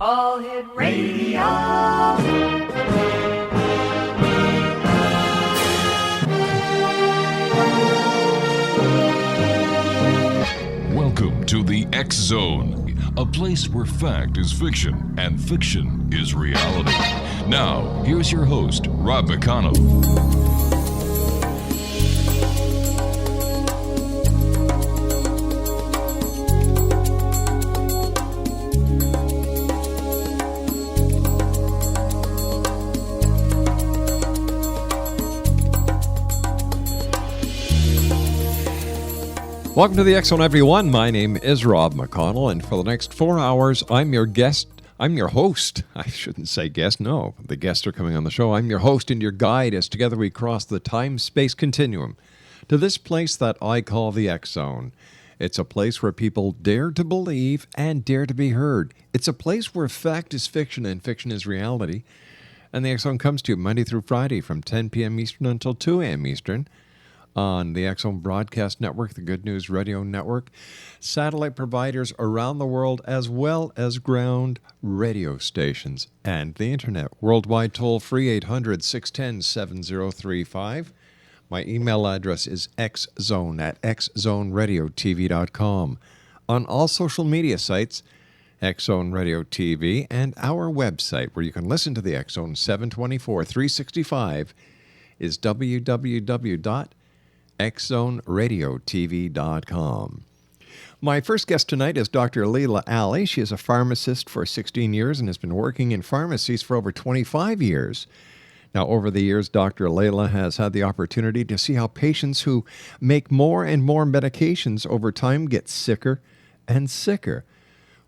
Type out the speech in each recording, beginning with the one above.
All Hit Radio. Welcome to the X Zone, a place where fact is fiction and fiction is reality. Now, here's your host, Rob McConnell. Welcome to the X Zone, everyone. My name is Rob McConnell, and for the next 4 hours, I'm your host. I shouldn't say guest, no. The guests are coming on the show. I'm your host and your guide as together we cross the time-space continuum to this place that I call the X Zone. It's a place where people dare to believe and dare to be heard. It's a place where fact is fiction and fiction is reality. And the X Zone comes to you Monday through Friday from 10 p.m. Eastern until 2 a.m. Eastern. On the X Zone Broadcast Network, the Good News Radio Network, satellite providers around the world, as well as ground radio stations, and the Internet. Worldwide toll-free, 800-610-7035. My email address is xzone@xzoneradiotv.com. On all social media sites, X Zone Radio TV, and our website, where you can listen to the X Zone 724, 365, is www.xzoneradiotv.com. My first guest tonight is Dr. Leyla Ali. She is a pharmacist for 16 years and has been working in pharmacies for over 25 years. Now, over the years, Dr. Leyla has had the opportunity to see how patients who make more and more medications over time get sicker and sicker,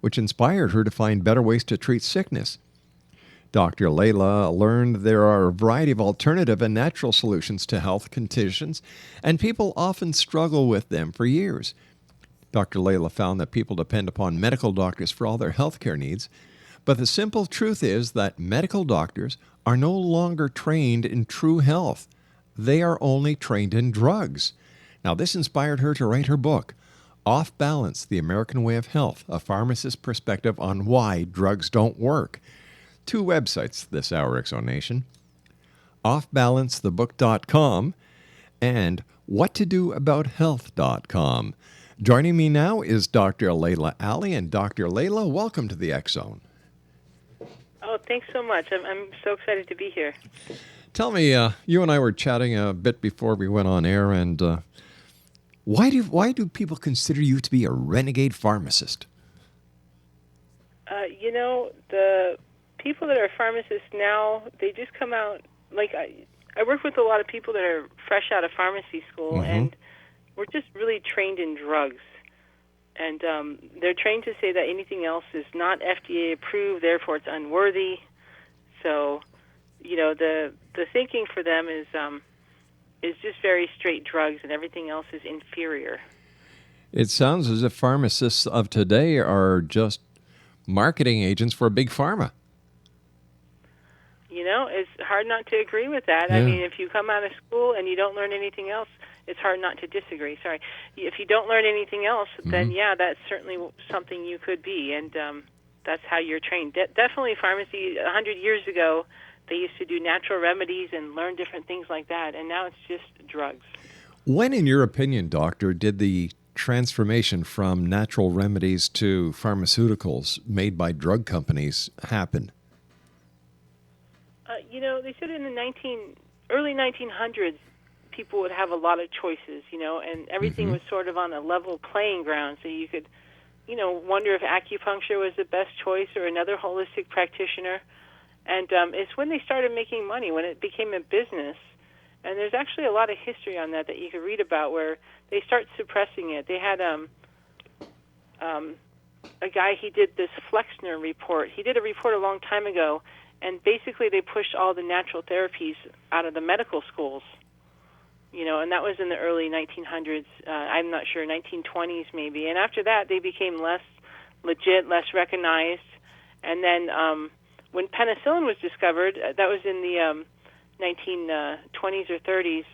which inspired her to find better ways to treat sickness. Dr. Leyla learned there are a variety of alternative and natural solutions to health conditions, and people often struggle with them for years. Dr. Leyla found that people depend upon medical doctors for all their health care needs, but the simple truth is that medical doctors are no longer trained in true health. They are only trained in drugs. Now, this inspired her to write her book, Off Balance, The American Way of Health, a pharmacist's perspective on why drugs don't work. 2 websites this hour, X Zone Nation, offbalancethebook.com and whattodoabout.health.com. Joining me now is Dr. Leyla Ali, and Dr. Leyla, welcome to the X Zone. Oh, thanks so much. I'm so excited to be here. Tell me, you and I were chatting a bit before we went on air, and why do people consider you to be a renegade pharmacist? The people that are pharmacists now, they just come out, like I work with a lot of people that are fresh out of pharmacy school, and we're just really trained in drugs. And they're trained to say that anything else is not FDA approved, therefore it's unworthy. So, the thinking for them is just very straight drugs, and everything else is inferior. It sounds as if pharmacists of today are just marketing agents for Big Pharma. It's hard not to agree with that. Yeah. I mean, if you come out of school and you don't learn anything else, it's hard not to disagree. Sorry. If you don't learn anything else, then, yeah, that's certainly something you could be, and that's how you're trained. Definitely pharmacy, 100 years ago, they used to do natural remedies and learn different things like that, and now it's just drugs. When, in your opinion, doctor, did the transformation from natural remedies to pharmaceuticals made by drug companies happen? They said in the early 1900s, people would have a lot of choices, and everything was sort of on a level playing ground. So you could, wonder if acupuncture was the best choice or another holistic practitioner. And it's when they started making money, when it became a business. And there's actually a lot of history on that you could read about where they start suppressing it. They had a guy, he did this Flexner report. He did a report a long time ago, and basically they pushed all the natural therapies out of the medical schools. And that was in the early 1900s. I'm not sure, 1920s maybe. And after that, they became less legit, less recognized. And then when penicillin was discovered, that was in the 1920s or 30s,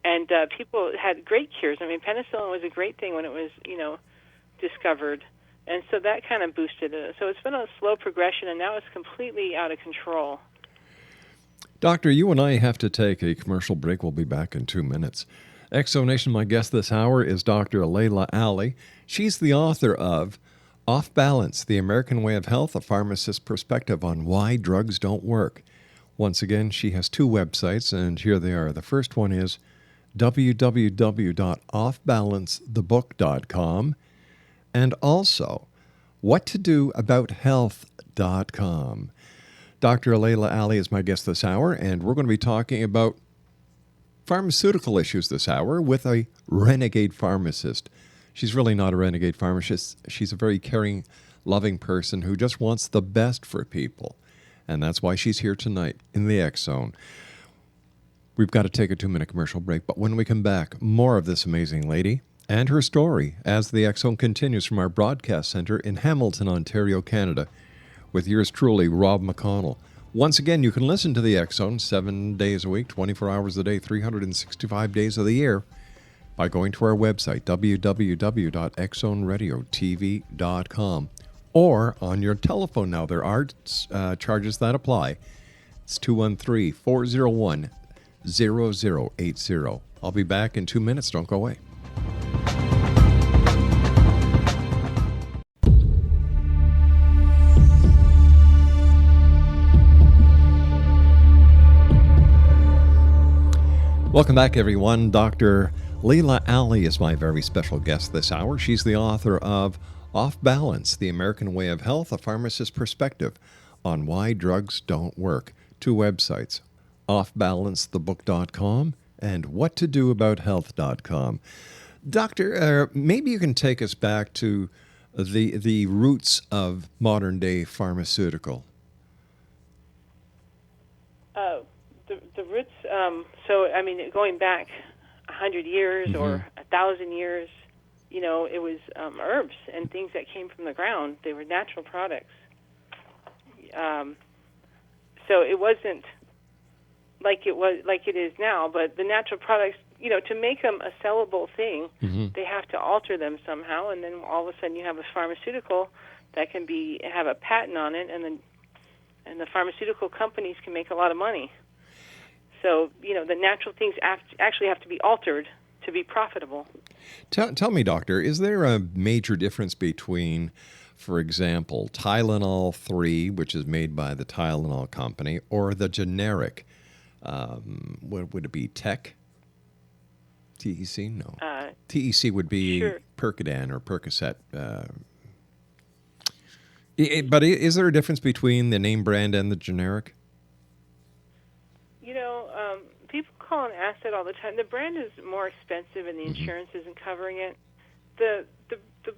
and people had great cures. I mean, penicillin was a great thing when it was, discovered. And so that kind of boosted it. So it's been a slow progression, and now it's completely out of control. Doctor, you and I have to take a commercial break. We'll be back in 2 minutes. Exonation, my guest this hour is Dr. Leyla Ali. She's the author of Off Balance, The American Way of Health, A Pharmacist's Perspective on Why Drugs Don't Work. Once again, she has 2 websites, and here they are. The first one is www.offbalancethebook.com, and also whattodoabout.health.com. Dr. Leyla Ali is my guest this hour, and we're going to be talking about pharmaceutical issues this hour with a renegade pharmacist. She's really not a renegade pharmacist. She's a very caring, loving person who just wants the best for people. And that's why she's here tonight in the X Zone. We've got to take a 2-minute commercial break, but when we come back, more of this amazing lady and her story as the X Zone continues from our broadcast center in Hamilton, Ontario, Canada, with yours truly, Rob McConnell. Once again, you can listen to the X Zone 7 days a week, 24 hours a day, 365 days of the year by going to our website, www.xzoneradiotv.com, or on your telephone now. There are charges that apply. It's 213-401-0080. I'll be back in 2 minutes. Don't go away. Welcome back, everyone. Dr. Leyla Ali is my very special guest this hour. She's the author of Off Balance, The American Way of Health, A Pharmacist's Perspective on Why Drugs Don't Work. 2 websites, offbalancethebook.com and whattodoabout.health.com. Doctor, maybe you can take us back to the roots of modern-day pharmaceutical. The roots, going back 100 years or 1,000 years, it was herbs and things that came from the ground. They were natural products. So it wasn't like it is now, but the natural products, to make them a sellable thing, they have to alter them somehow, and then all of a sudden you have a pharmaceutical that can have a patent on it, and the pharmaceutical companies can make a lot of money. So, the natural things actually have to be altered to be profitable. Tell me, Doctor, is there a major difference between, for example, Tylenol 3, which is made by the Tylenol company, or the generic, what would it be, TEC? TEC? No. TEC would be sure. Percodan or Percocet. But is there a difference between the name brand and the generic? People call an acid all the time. The brand is more expensive, and the insurance isn't covering it. The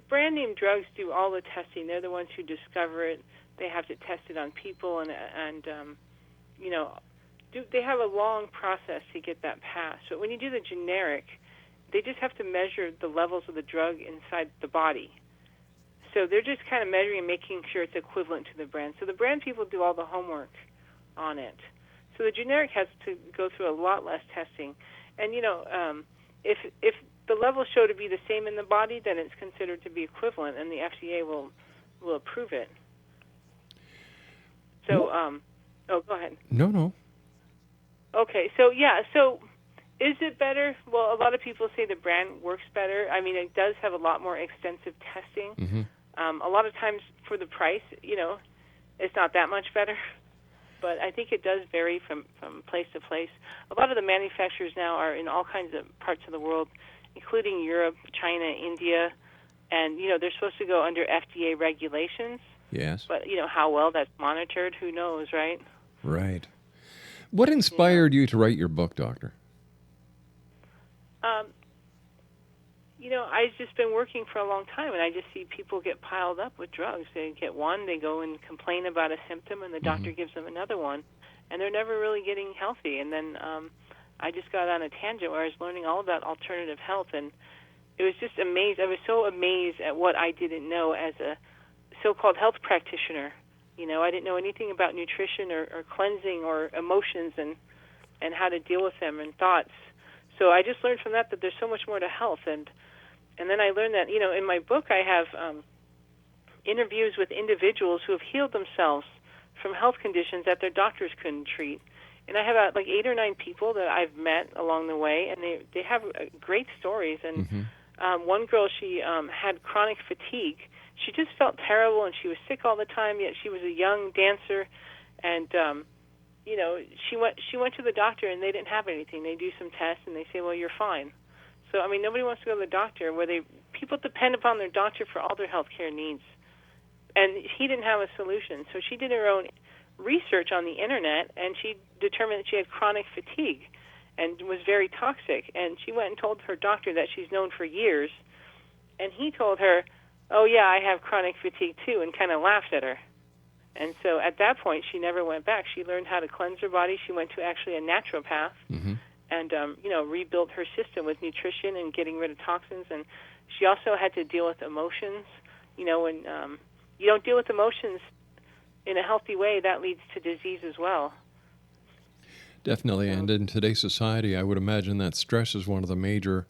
brand name drugs do all the testing. They're the ones who discover it. They have to test it on people, and they have a long process to get that passed. But when you do the generic, they just have to measure the levels of the drug inside the body. So they're just kind of measuring and making sure it's equivalent to the brand. So the brand people do all the homework on it. So the generic has to go through a lot less testing. And, if the levels show to be the same in the body, then it's considered to be equivalent, and the FDA will approve it. So, go ahead. No. Okay, so is it better? Well, a lot of people say the brand works better. I mean, it does have a lot more extensive testing. A lot of times for the price, it's not that much better. But I think it does vary from place to place. A lot of the manufacturers now are in all kinds of parts of the world, including Europe, China, India, and, they're supposed to go under FDA regulations. Yes. But, how well that's monitored, who knows, right? Right. What inspired you to write your book, Doctor? I've just been working for a long time, and I just see people get piled up with drugs. They get one, they go and complain about a symptom, and the doctor gives them another one, and they're never really getting healthy. And then I just got on a tangent where I was learning all about alternative health, and it was just amazed. I was so amazed at what I didn't know as a so-called health practitioner. I didn't know anything about nutrition or cleansing or emotions and how to deal with them and thoughts. So I just learned from that there's so much more to health. And then I learned that, in my book I have interviews with individuals who have healed themselves from health conditions that their doctors couldn't treat. And I have like 8 or 9 people that I've met along the way, and they have great stories. And one girl, she had chronic fatigue. She just felt terrible, and she was sick all the time, yet she was a young dancer. And, she went to the doctor, and they didn't have anything. They do some tests, and they say, well, you're fine. So, I mean, nobody wants to go to the doctor people depend upon their doctor for all their health care needs. And he didn't have a solution. So she did her own research on the internet, and she determined that she had chronic fatigue and was very toxic. And she went and told her doctor that she's known for years. And he told her, oh, yeah, I have chronic fatigue too, and kind of laughed at her. And so at that point, she never went back. She learned how to cleanse her body. She went to actually a naturopath and, rebuilt her system with nutrition and getting rid of toxins. And she also had to deal with emotions. When you don't deal with emotions in a healthy way, that leads to disease as well. Definitely. And in today's society, I would imagine that stress is one of the major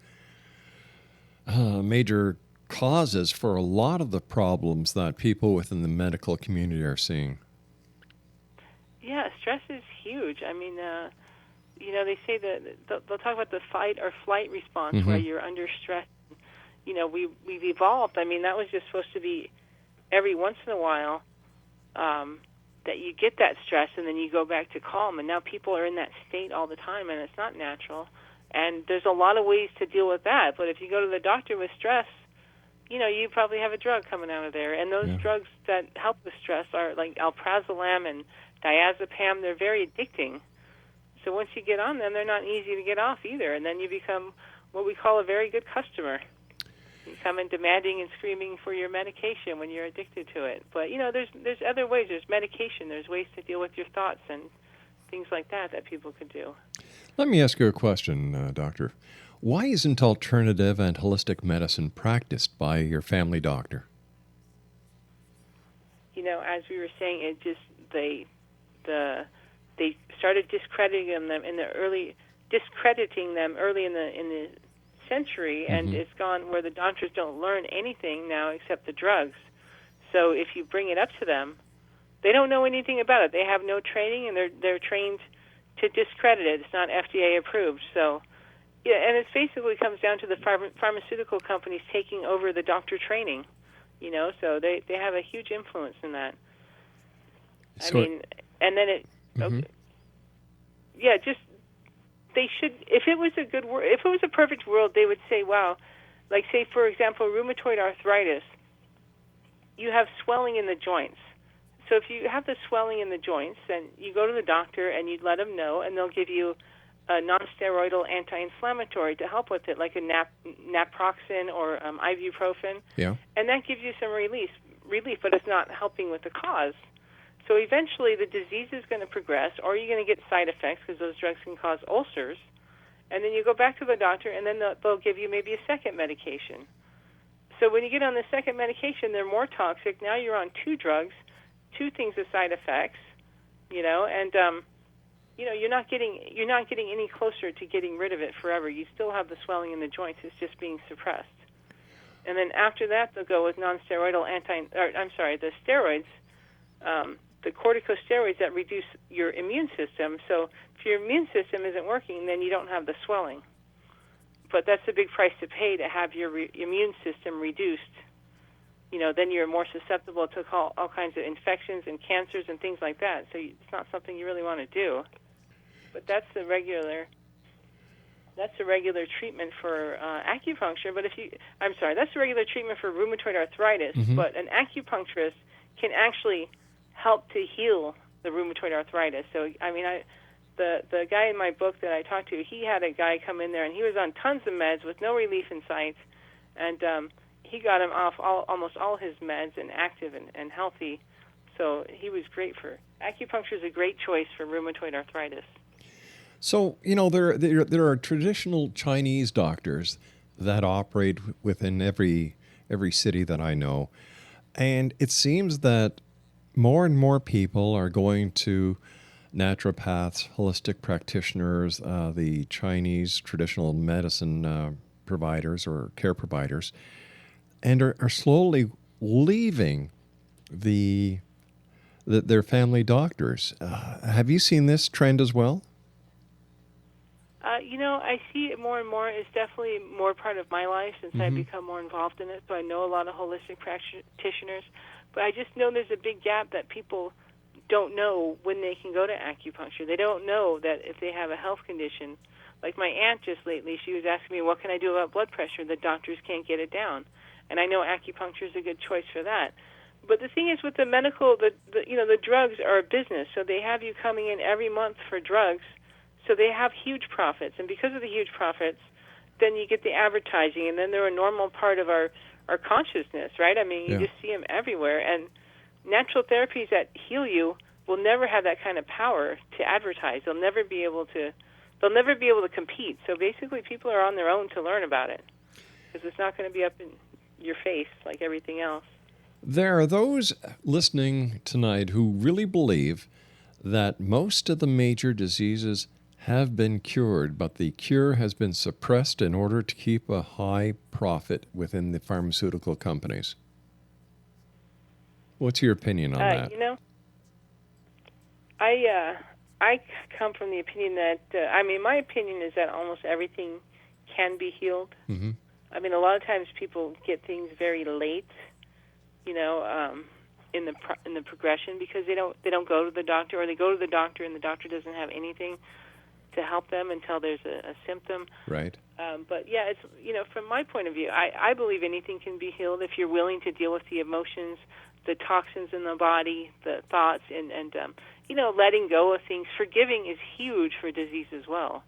causes for a lot of the problems that people within the medical community are seeing. Yeah, stress is huge. I mean, they say that they'll talk about the fight or flight response where you're under stress. We've evolved. I mean, that was just supposed to be every once in a while that you get that stress and then you go back to calm. And now people are in that state all the time, and it's not natural. And there's a lot of ways to deal with that. But if you go to the doctor with stress, you probably have a drug coming out of there. And those drugs that help with stress are like alprazolam and diazepam. They're very addicting. So once you get on them, they're not easy to get off either. And then you become what we call a very good customer. You come in demanding and screaming for your medication when you're addicted to it. But, there's other ways. There's medication. There's ways to deal with your thoughts and things like that people could do. Let me ask you a question, Doctor. Why isn't alternative and holistic medicine practiced by your family doctor? As we were saying, they started discrediting them early in the century, and it's gone where the doctors don't learn anything now except the drugs. So if you bring it up to them, they don't know anything about it. They have no training, and they're trained to discredit it. It's not FDA approved. So, and it basically comes down to the pharmaceutical companies taking over the doctor training. So they have a huge influence in that. And then it. Okay. Yeah, just. They should, if it was a perfect world, they would say, wow, like say, for example, rheumatoid arthritis, you have swelling in the joints. So if you have the swelling in the joints, then you go to the doctor and you let them know, and they'll give you a non-steroidal anti-inflammatory to help with it, like a naproxen or ibuprofen. Yeah. And that gives you some relief, but it's not helping with the cause. So eventually the disease is going to progress, or you're going to get side effects because those drugs can cause ulcers. And then you go back to the doctor, and then they'll give you maybe a second medication. So when you get on the second medication, they're more toxic. Now you're on 2 drugs, 2 things of side effects, and you're not getting any closer to getting rid of it forever. You still have the swelling in the joints. It's just being suppressed. And then after that, they'll go with non-steroidal the steroids. The corticosteroids that reduce your immune system. So if your immune system isn't working, then you don't have the swelling. But that's a big price to pay to have your immune system reduced. Then you're more susceptible to all kinds of infections and cancers and things like that. So it's not something you really want to do. But that's the regular treatment for acupuncture. But that's the regular treatment for rheumatoid arthritis. But an acupuncturist can actually help to heal the rheumatoid arthritis. So, the guy in my book that I talked to, he had a guy come in there, and he was on tons of meds with no relief in sight, and he got him off almost all his meds and active and healthy. So he was great acupuncture is a great choice for rheumatoid arthritis. So, there are traditional Chinese doctors that operate within every city that I know, and it seems that more and more people are going to naturopaths, holistic practitioners, the Chinese traditional medicine providers or care providers, and are slowly leaving their family doctors. Have you seen this trend as well? I see it more and more. It's definitely more part of my life since I've become more involved in it. So I know a lot of holistic practitioners. But I just know there's a big gap that people don't know when they can go to acupuncture. They don't know that if they have a health condition. Like my aunt just lately, she was asking me, what can I do about blood pressure? The doctors can't get it down. And I know acupuncture is a good choice for that. But the thing is with the medical, the drugs are a business. So they have you coming in every month for drugs. So they have huge profits. And because of the huge profits, then you get the advertising. And then they're a normal part of our consciousness, right? I mean, you just see them everywhere. And natural therapies that heal you will never have that kind of power to advertise. They'll never be able to compete. So basically people are on their own to learn about it because it's not going to be up in your face like everything else. There are those listening tonight who really believe that most of the major diseases have been cured, but the cure has been suppressed in order to keep a high profit within the pharmaceutical companies. What's your opinion on that? I come from the opinion that, my opinion is that almost everything can be healed. Mm-hmm. I mean, a lot of times people get things very late, in the progression because they don't go to the doctor, or they go to the doctor and the doctor doesn't have anything to help them until there's a symptom. Right. But yeah, it's from my point of view, I believe anything can be healed if you're willing to deal with the emotions, the toxins in the body, the thoughts, and letting go of things. Forgiving is huge for disease as well.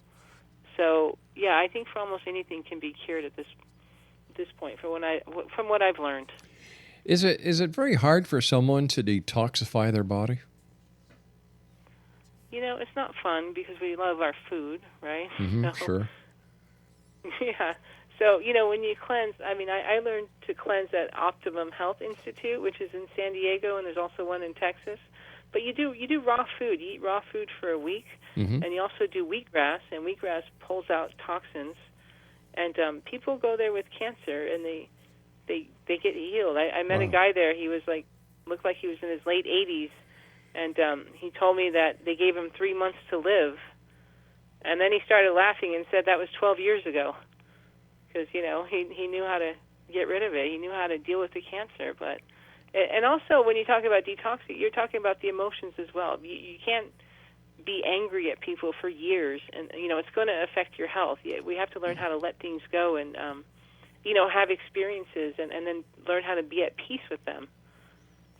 So yeah, I think for almost anything can be cured at this point from what I've learned. Is it very hard for someone to detoxify their body? It's not fun because we love our food, right? Mm-hmm, sure. Yeah. So, when you cleanse, I learned to cleanse at Optimum Health Institute, which is in San Diego, and there's also one in Texas. But you do raw food. You eat raw food for a week, and you also do wheatgrass, and wheatgrass pulls out toxins. And people go there with cancer, and they get healed. I met a guy there. He was looked like he was in his late 80s, and he told me that they gave him 3 months to live. And then he started laughing and said that was 12 years ago. Because, he knew how to get rid of it. He knew how to deal with the cancer. And also, when you talk about detoxing, you're talking about the emotions as well. You can't be angry at people for years, and, it's going to affect your health. We have to learn how to let things go and, have experiences and then learn how to be at peace with them.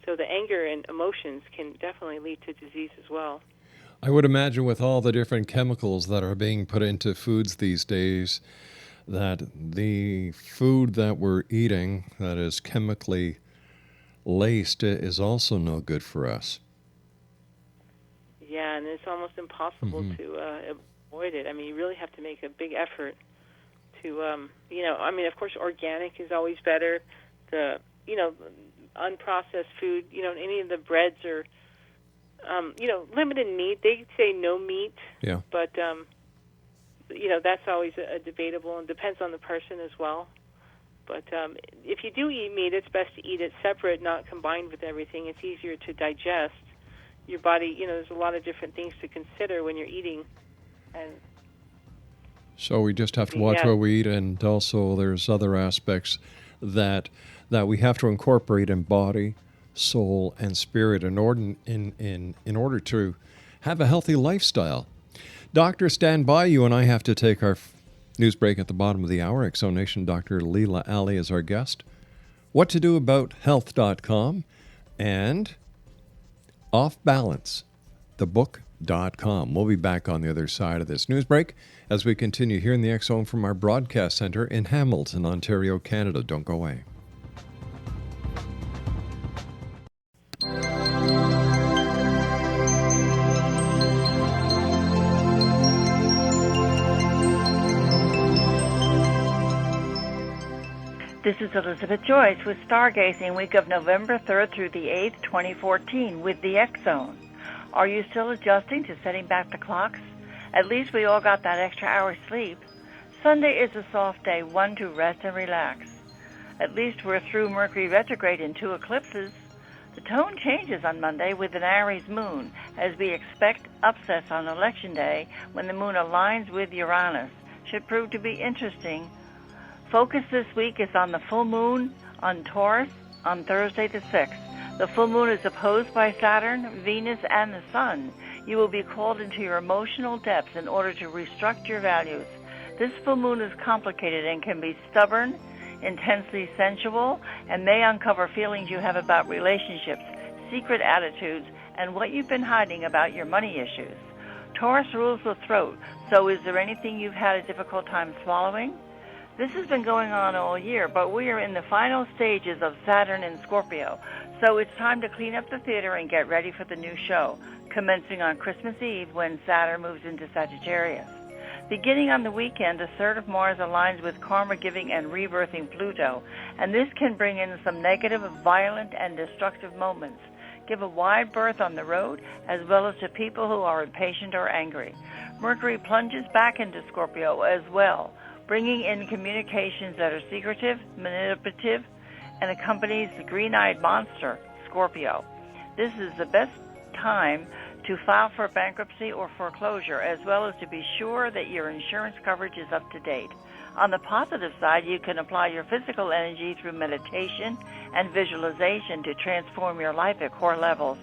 So the anger and emotions can definitely lead to disease as well. I would imagine with all the different chemicals that are being put into foods these days, that the food that we're eating that is chemically laced is also no good for us. Yeah, and it's almost impossible to avoid it. I mean, you really have to make a big effort to, of course, organic is always better. The, unprocessed food, any of the breads or, limited meat. They say no meat. Yeah. But, that's always a debatable and depends on the person as well. But if you do eat meat, it's best to eat it separate, not combined with everything. It's easier to digest. Your body, there's a lot of different things to consider when you're eating. And so we just have to watch what we eat, and also there's other aspects that we have to incorporate in body, soul, and spirit in order to have a healthy lifestyle. Doctor, stand by. You and I have to take our news break at the bottom of the hour. Exonation Dr. Leyla Ali is our guest. What to do about health.com and Off Balance, the book.com. We'll be back on the other side of this news break as we continue here in the X Zone from our broadcast center in Hamilton, Ontario, Canada. Don't go away. This is Elizabeth Joyce with Stargazing Week of November 3rd through the 8th, 2014 with the X Zone. Are you still adjusting to setting back the clocks? At least we all got that extra hour sleep. Sunday is a soft day, one to rest and relax. At least we're through Mercury retrograde and 2 eclipses. The tone changes on Monday with an Aries moon, as we expect upsets on Election Day when the moon aligns with Uranus. Should prove to be interesting. Focus this week is on the full moon on Taurus on Thursday the 6th. The full moon is opposed by Saturn, Venus, and the Sun. You will be called into your emotional depths in order to restructure your values. This full moon is complicated and can be stubborn, intensely sensual, and may uncover feelings you have about relationships, secret attitudes, and what you've been hiding about your money issues. Taurus rules the throat, so is there anything you've had a difficult time swallowing? This has been going on all year, but we are in the final stages of Saturn in Scorpio, so it's time to clean up the theater and get ready for the new show, commencing on Christmas Eve when Saturn moves into Sagittarius. Beginning on the weekend, assertive Mars aligns with karma-giving and rebirthing Pluto, and this can bring in some negative, violent, and destructive moments. Give a wide berth on the road, as well as to people who are impatient or angry. Mercury plunges back into Scorpio as well, bringing in communications that are secretive, manipulative, and accompanies the green-eyed monster, Scorpio. This is the best time to file for bankruptcy or foreclosure, as well as to be sure that your insurance coverage is up to date. On the positive side, you can apply your physical energy through meditation and visualization to transform your life at core levels.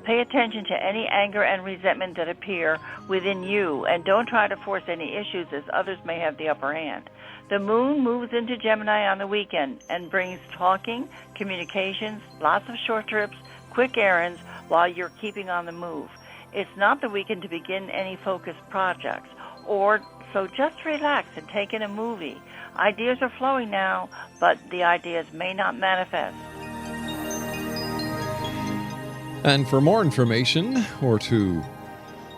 Pay attention to any anger and resentment that appear within you, and don't try to force any issues as others may have the upper hand. The moon moves into Gemini on the weekend and brings talking, communications, lots of short trips, quick errands while you're keeping on the move. It's not the weekend to begin any focused projects, so just relax and take in a movie. Ideas are flowing now, but the ideas may not manifest. And for more information or to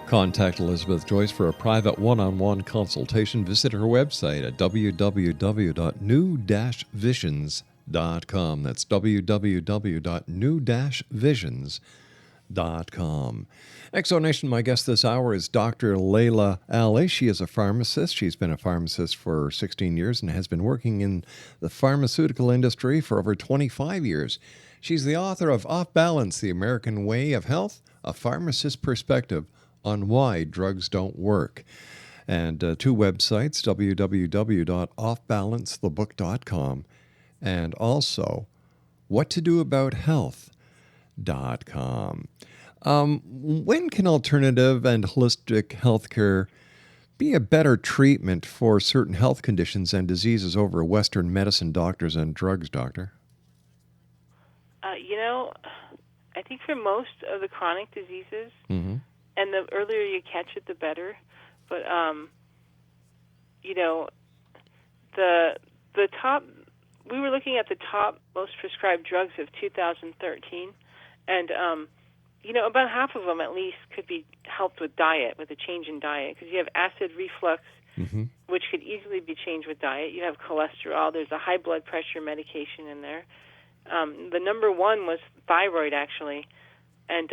contact Elizabeth Joyce for a private one-on-one consultation, visit her website at www.new-visions.com. That's www.new-visions.com. Exonation, my guest this hour is Dr. Leyla Ali. She is a pharmacist. She's been a pharmacist for 16 years and has been working in the pharmaceutical industry for over 25 years. She's the author of Off Balance, The American Way of Health, A Pharmacist's Perspective on Why Drugs Don't Work. And two websites, www.offbalancethebook.com and also whattodoabout.health.com. When can alternative and holistic healthcare be a better treatment for certain health conditions and diseases over Western medicine, doctors, and drugs, Doctor? I think for most of the chronic diseases, and the earlier you catch it, the better. But, the top, we were looking at the top most prescribed drugs of 2013, and, about half of them at least could be helped with diet, with a change in diet, because you have acid reflux, which could easily be changed with diet. You have cholesterol. There's a high blood pressure medication in there. The number one was thyroid, actually. And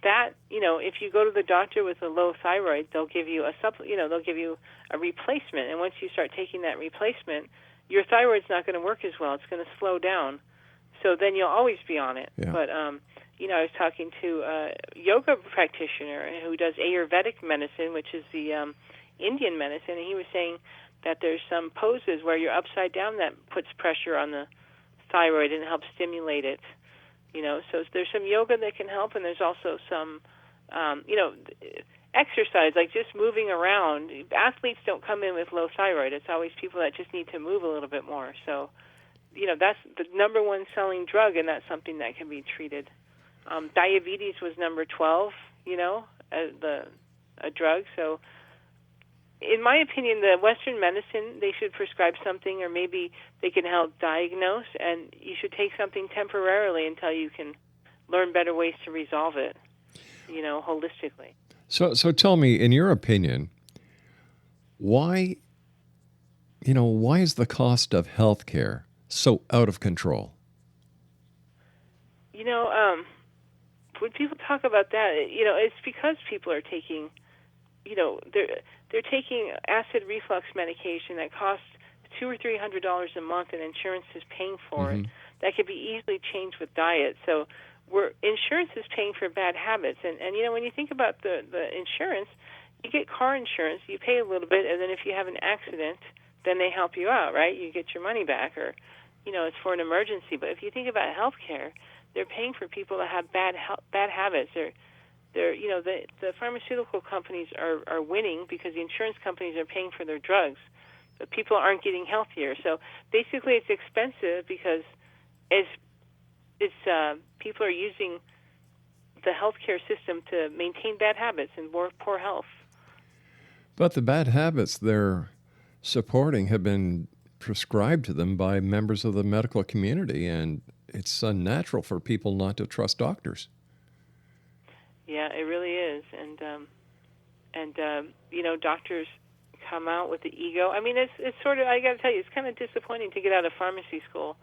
that, if you go to the doctor with a low thyroid, they'll give you they'll give you a replacement. And once you start taking that replacement, your thyroid's not going to work as well. It's going to slow down. So then you'll always be on it. Yeah. But, I was talking to a yoga practitioner who does Ayurvedic medicine, which is the Indian medicine, and he was saying that there's some poses where you're upside down that puts pressure on the thyroid and helps stimulate it. So there's some yoga that can help, and there's also some, exercise, like just moving around. Athletes don't come in with low thyroid. It's always people that just need to move a little bit more. So, that's the number one selling drug, and that's something that can be treated. Diabetes was number 12, a drug. So, in my opinion, the Western medicine, they should prescribe something, or maybe they can help diagnose, and you should take something temporarily until you can learn better ways to resolve it, holistically. So tell me, in your opinion, why is the cost of health care so out of control? When people talk about that, it's because people are taking, they're taking acid reflux medication that costs $200 or $300 a month, and insurance is paying for it. That could be easily changed with diet. So insurance is paying for bad habits. And when you think about the insurance, you get car insurance, you pay a little bit, and then if you have an accident, then they help you out, right? You get your money back, or, it's for an emergency. But if you think about health care, they're paying for people that have bad habits. The pharmaceutical companies are winning because the insurance companies are paying for their drugs, but people aren't getting healthier. So basically, it's expensive because people are using the healthcare system to maintain bad habits and more poor health. But the bad habits they're supporting have been prescribed to them by members of the medical community, and it's unnatural for people not to trust doctors. Yeah, it really is, and doctors come out with the ego. I mean, it's sort of, I got to tell you, it's kind of disappointing to get out of pharmacy school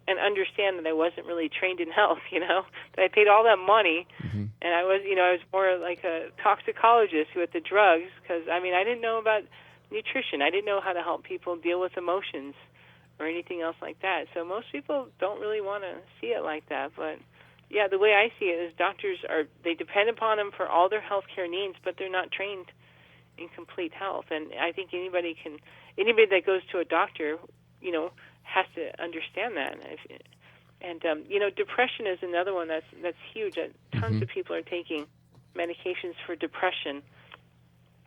and understand that I wasn't really trained in health. That I paid all that money, and I was more like a toxicologist with the drugs because I didn't know about nutrition. I didn't know how to help people deal with emotions or anything else like that. So most people don't really want to see it like that, but. Yeah, the way I see it is doctors they depend upon them for all their health care needs, but they're not trained in complete health. And I think anybody that goes to a doctor, has to understand that. And depression is another one that's huge. Tons of people are taking medications for depression.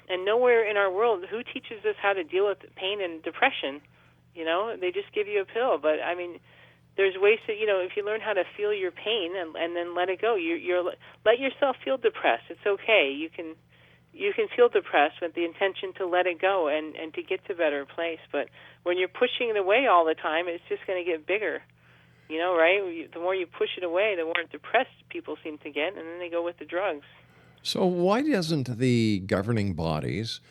And nowhere in our world, who teaches us how to deal with pain and depression? They just give you a pill, but there's ways to, if you learn how to feel your pain and then let it go, let yourself feel depressed. It's okay. You can feel depressed with the intention to let it go and to get to a better place. But when you're pushing it away all the time, it's just going to get bigger. Right? The more you push it away, the more depressed people seem to get, and then they go with the drugs. So why doesn't the governing bodies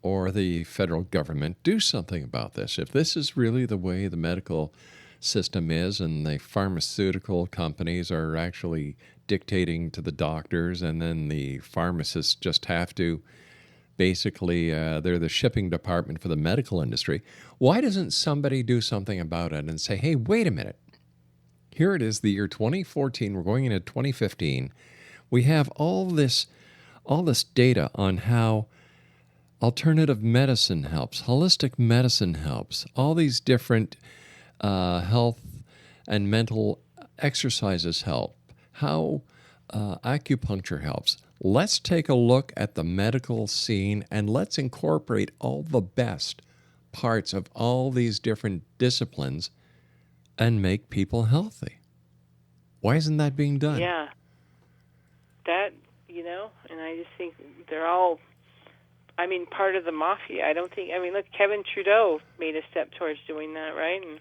or the federal government do something about this? If this is really the way the medical system is, and the pharmaceutical companies are actually dictating to the doctors, and then the pharmacists just have to basically, they're the shipping department for the medical industry. Why doesn't somebody do something about it and say, hey, wait a minute. Here it is, the year 2014. We're going into 2015. We have all this data on how alternative medicine helps, holistic medicine helps, all these different health and mental exercises help, how acupuncture helps. Let's take a look at the medical scene and let's incorporate all the best parts of all these different disciplines and make people healthy. Why isn't that being done? Yeah. That, and I just think they're all, part of the mafia. I don't think, look, Kevin Trudeau made a step towards doing that, right? And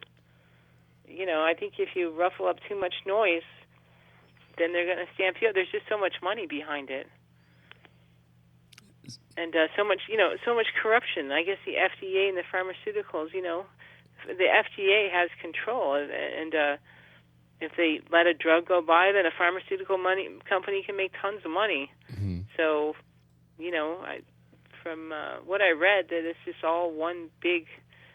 I think if you ruffle up too much noise, then they're going to stamp you out. There's just so much money behind it, and so much corruption. I guess the FDA and the pharmaceuticals, the FDA has control, and if they let a drug go by, then a pharmaceutical company can make tons of money. Mm-hmm. So, from what I read, that it's just all one big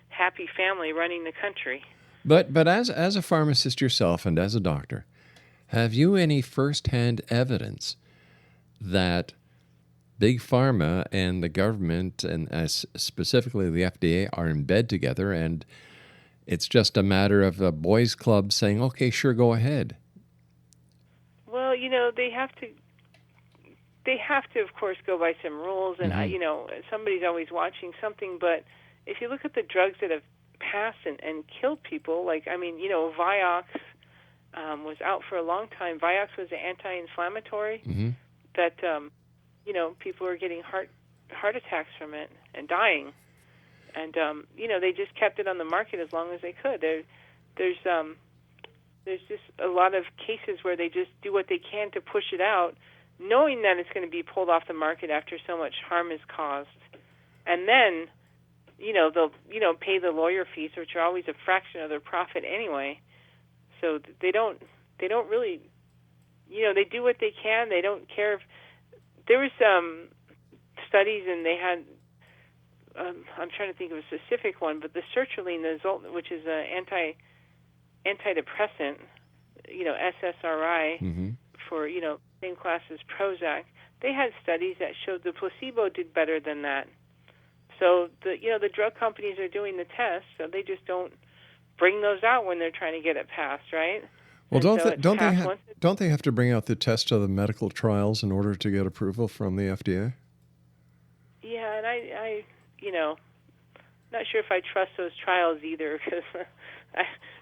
happy family running the country. But as a pharmacist yourself and as a doctor, have you any firsthand evidence that Big Pharma and the government, and specifically the FDA, are in bed together, and it's just a matter of a boys' club saying, okay, sure, go ahead? Well, they have to, of course, go by some rules, and somebody's always watching something. But if you look at the drugs that have passed and killed people, Vioxx was out for a long time. Vioxx was an anti-inflammatory that, people were getting heart attacks from it and dying. And, they just kept it on the market as long as they could. There's just a lot of cases where they just do what they can to push it out, knowing that it's going to be pulled off the market after so much harm is caused. And then, they'll, pay the lawyer fees, which are always a fraction of their profit anyway. So they don't really, they do what they can. They don't care if there was studies, and they had, I'm trying to think of a specific one, but the sertraline, the Zoltan, which is an antidepressant, SSRI, for, same class as Prozac, they had studies that showed the placebo did better than that. So the drug companies are doing the tests, so they just don't bring those out when they're trying to get it passed, right? Well, don't they have to bring out the test to the medical trials in order to get approval from the FDA? Yeah, and I not sure if I trust those trials either, because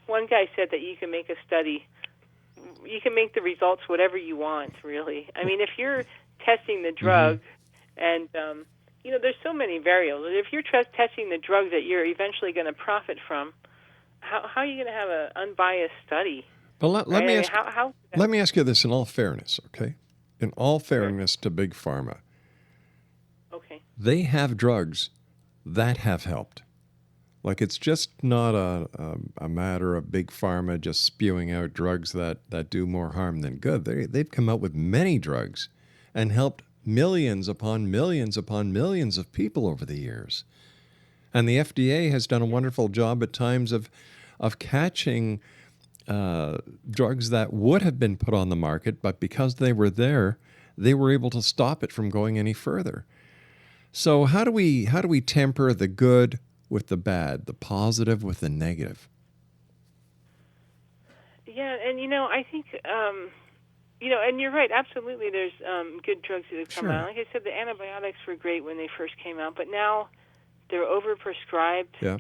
one guy said that you can make a study, you can make the results whatever you want, really. I mean, if you're testing the drug, and there's so many variables. If you're testing the drug that you're eventually going to profit from, how are you going to have an unbiased study? Well, let me ask you this in all fairness, okay? In all fairness to Big Pharma. Okay. They have drugs that have helped. Like, it's just not a matter of Big Pharma just spewing out drugs that do more harm than good. They've come out with many drugs and helped millions upon millions upon millions of people over the years. And the FDA has done a wonderful job at times of catching drugs that would have been put on the market, but because they were there, they were able to stop it from going any further. So how do we temper the good with the bad, the positive with the negative? Yeah, and I think and you're right. Absolutely, there's good drugs that have come out. Like I said, the antibiotics were great when they first came out, but now they're overprescribed. Yeah.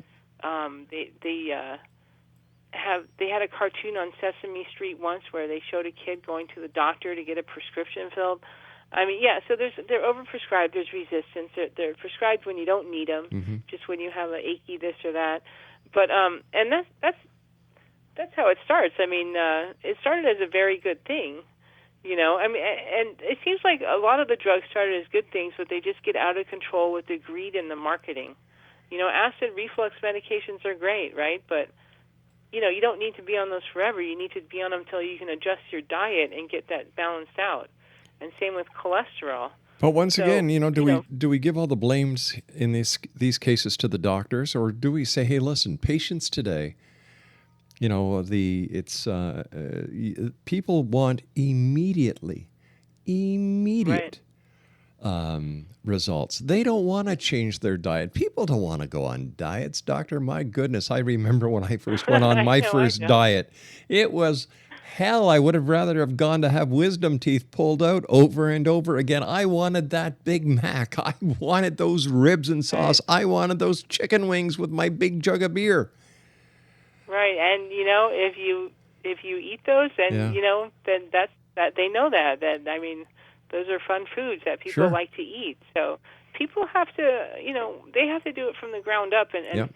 They had a cartoon on Sesame Street once where they showed a kid going to the doctor to get a prescription filled. I mean, yeah. So they're overprescribed. There's resistance. They're prescribed when you don't need them, just when you have an achy this or that. But and that's how it starts. I mean, it started as a very good thing. I mean, and it seems like a lot of the drugs started as good things, but they just get out of control with the greed and the marketing. Acid reflux medications are great, right? But you don't need to be on those forever. You need to be on them until you can adjust your diet and get that balanced out. And same with cholesterol. But once again, do we give all the blames in these cases to the doctors, or do we say, hey, listen, patients today, people want immediate results. They don't want to change their diet. People don't want to go on diets, doctor. My goodness, I remember when I first went on my first diet. It was hell. I would have rather have gone to have wisdom teeth pulled out over and over again. I wanted that Big Mac. I wanted those ribs and sauce. I wanted those chicken wings with my big jug of beer. Right, and if you eat those, then then that they know that I mean, those are fun foods that people like to eat. So people have to they have to do it from the ground up, and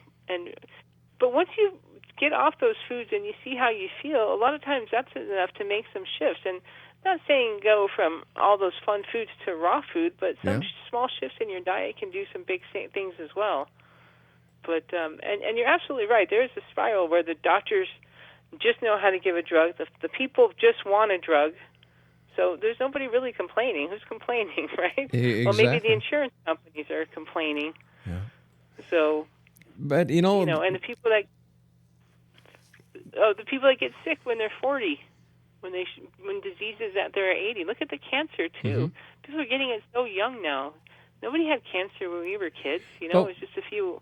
but once you get off those foods and you see how you feel, a lot of times that's enough to make some shifts. And not saying go from all those fun foods to raw food, but some small shifts in your diet can do some big things as well. But and you're absolutely right. There is a spiral where the doctors just know how to give a drug. The people just want a drug. So there's nobody really complaining. Who's complaining, right? Exactly. Well, maybe the insurance companies are complaining. Yeah. So, but and the people that get sick when they're 40, when diseases that they're 80. Look at the cancer too. People are getting it so young now. Nobody had cancer when we were kids. It was just a few.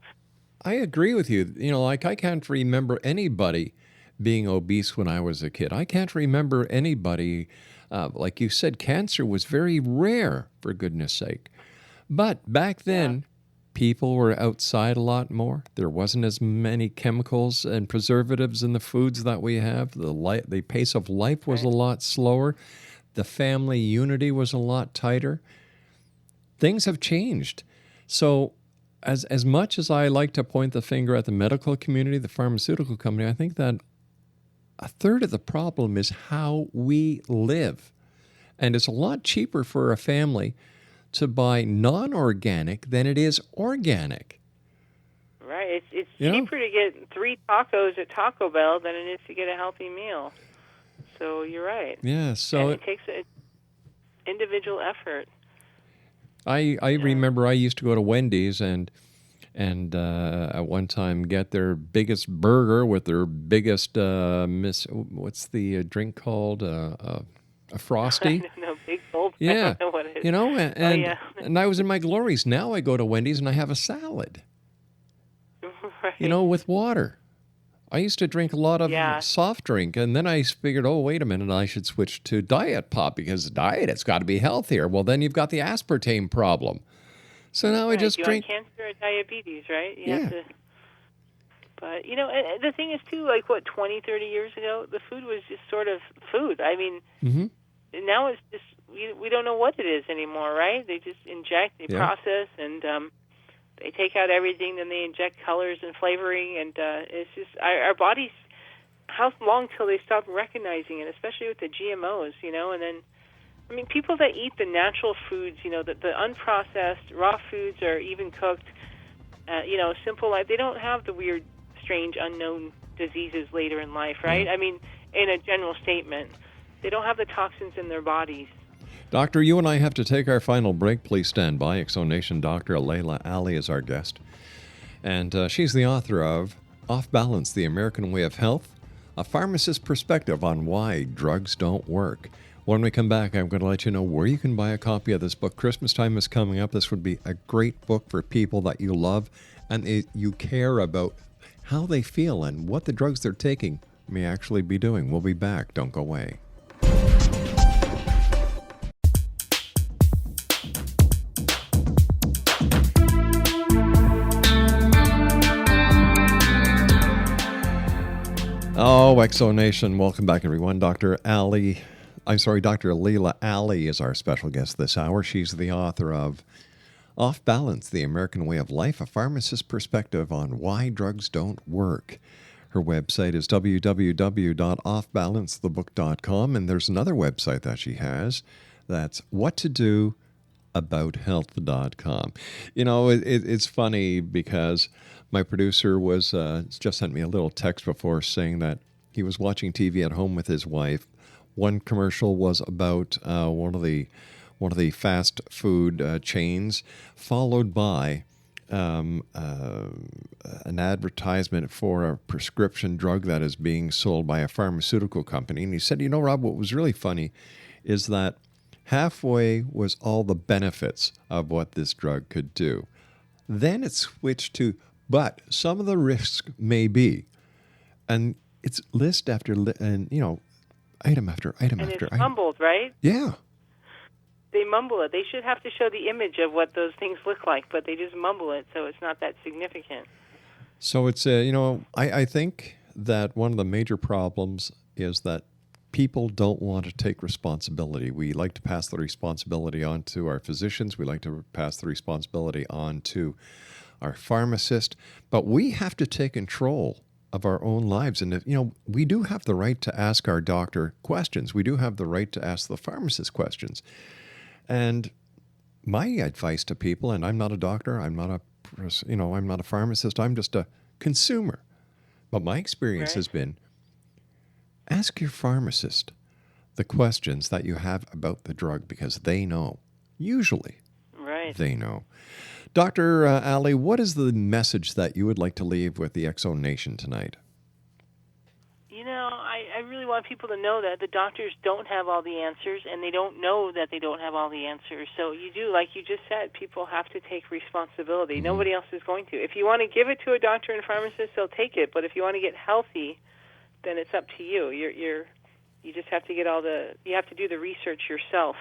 I agree with you. Like, I can't remember anybody being obese when I was a kid. I can't remember anybody, like you said, cancer was very rare, for goodness sake. But back then, people were outside a lot more. There wasn't as many chemicals and preservatives in the foods that we have. The pace of life was a lot slower. The family unity was a lot tighter. Things have changed. So as much as I like to point the finger at the medical community, the pharmaceutical company, I think that a third of the problem is how we live. And it's a lot cheaper for a family to buy non-organic than it is organic. Right. It's cheaper to get 3 tacos at Taco Bell than it is to get a healthy meal. So you're right. Yeah. So and it takes an individual effort. I remember I used to go to Wendy's and at one time get their biggest burger with their biggest what's the drink called? a Frosty. I don't know, big gulp. I Yeah. don't know what it is. You know, and, yeah. and I was in my glories. Now I go to Wendy's and I have a salad, Right. you know, with water. I used to drink a lot of Yeah. soft drink, and then I figured, oh, wait a minute, I should switch to diet pop because diet, it's got to be healthier. Well, then you've got the aspartame problem. So now I just you drink. want cancer or diabetes, right? You Yeah. have to, but, you know, and the thing is, too, like, 20, 30 years ago, the food was just sort of food. I mean, now it's just, we don't know what it is anymore, right? They just inject, they process, and they take out everything, then they inject colors and flavoring, and it's just, our bodies, how long till they stop recognizing it, especially with the GMOs, you know, and then, I mean, people that eat the natural foods, you know, the unprocessed, raw foods or even cooked, you know, simple life, they don't have the weird, strange, unknown diseases later in life, right? I mean, in a general statement, they don't have the toxins in their bodies. Doctor, you and I have to take our final break. Please stand by. Exonation Dr. Leyla Ali is our guest. And she's the author of Off Balance, The American Way of Health, a pharmacist's perspective on why drugs don't work. When we come back, I'm going to let you know where you can buy a copy of this book. Christmas time is coming up. This would be a great book for people that you love and you care about how they feel and what the drugs they're taking may actually be doing. We'll be back. Don't go away. Oh, Exonation, welcome back, everyone. Dr. Leyla Ali is our special guest this hour. She's the author of Off Balance, The American Way of Life, a pharmacist's perspective on why drugs don't work. Her website is www.offbalancethebook.com, and there's another website that she has. That's whattodoabouthealth.com. You know, it's funny because my producer was just sent me a little text before saying that he was watching TV at home with his wife. One commercial was about one of the fast food chains, followed by an advertisement for a prescription drug that is being sold by a pharmaceutical company. And he said, you know, Rob, what was really funny is that halfway was all the benefits of what this drug could do. Then it switched to, but some of the risks may be. And it's list after list, and, you know, item after item and after it's item. mumbled, right? Yeah. They mumble it. They should have to show the image of what those things look like, but they just mumble it, so it's not that significant. So it's, you know, I think that one of the major problems is that people don't want to take responsibility. We like to pass the responsibility on to our physicians. We like to pass the responsibility on to our pharmacist. But we have to take control of our own lives. And, you know, we do have the right to ask our doctor questions. We do have the right to ask the pharmacist questions. And my advice to people, and I'm not a doctor, I'm not a pharmacist, I'm just a consumer. But my experience has been, ask your pharmacist the questions that you have about the drug because they know. Usually, they know. Dr. Ali, what is the message that you would like to leave with the Exo Nation tonight? You know, I really want people to know that the doctors don't have all the answers, and they don't know that they don't have all the answers. So you do, like you just said, people have to take responsibility. Mm-hmm. Nobody else is going to. If you want to give it to a doctor and pharmacist, they'll take it. But if you want to get healthy, then it's up to you. You just have to get you have to do the research yourself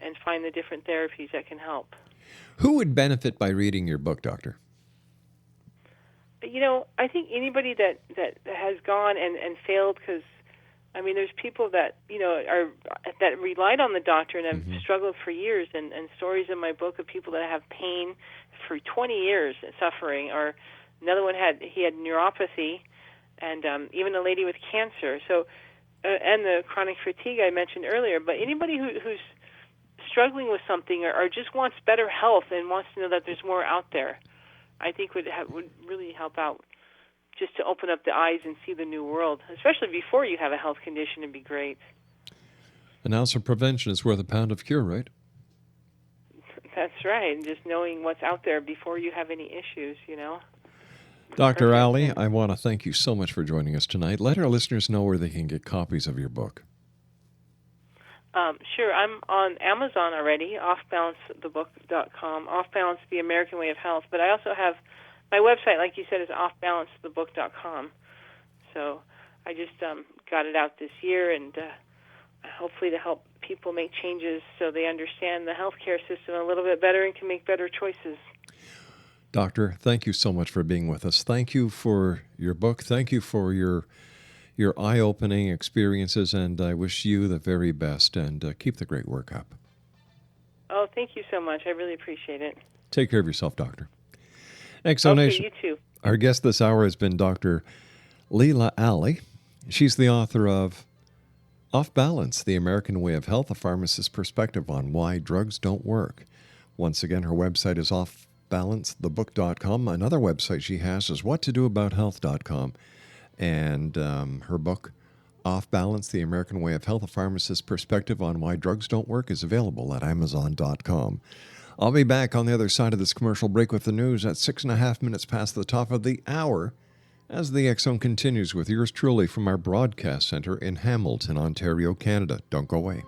and find the different therapies that can help. Who would benefit by reading your book, Doctor? You know, I think anybody that has gone and failed, because, I mean, there's people that, you know, that relied on the doctor and have mm-hmm. struggled for years, and stories in my book of people that have pain for 20 years suffering, or another one had neuropathy, and even a lady with cancer. So, and the chronic fatigue I mentioned earlier. But anybody who's struggling with something or just wants better health and wants to know that there's more out there, I think would really help out, just to open up the eyes and see the new world, especially before you have a health condition. It'd be great. An ounce of prevention is worth a pound of cure, right? That's right, and just knowing what's out there before you have any issues, you know. Dr. Ali, I want to thank you so much for joining us tonight. Let our listeners know where they can get copies of your book. Sure. I'm on Amazon already, offbalancethebook.com, Off Balance, The American Way of Health. But I also have my website, like you said, is offbalancethebook.com. So I just got it out this year, and hopefully to help people make changes so they understand the healthcare system a little bit better and can make better choices. Doctor, thank you so much for being with us. Thank you for your book. Thank you for your eye-opening experiences, and I wish you the very best, and keep the great work up. Oh, thank you so much. I really appreciate it. Take care of yourself, Doctor. Exonation. Okay, you too. Our guest this hour has been Dr. Leyla Ali. She's the author of Off Balance, The American Way of Health, a pharmacist's perspective on why drugs don't work. Once again, her website is offbalancethebook.com. Another website she has is whattodoabouthealth.com. And her book, Off Balance, The American Way of Health, a pharmacist's perspective on why drugs don't work, is available at amazon.com. I'll be back on the other side of this commercial break with the news at 6.5 minutes past the top of the hour as the X Zone continues with yours truly from our broadcast center in Hamilton, Ontario, Canada. Don't go away.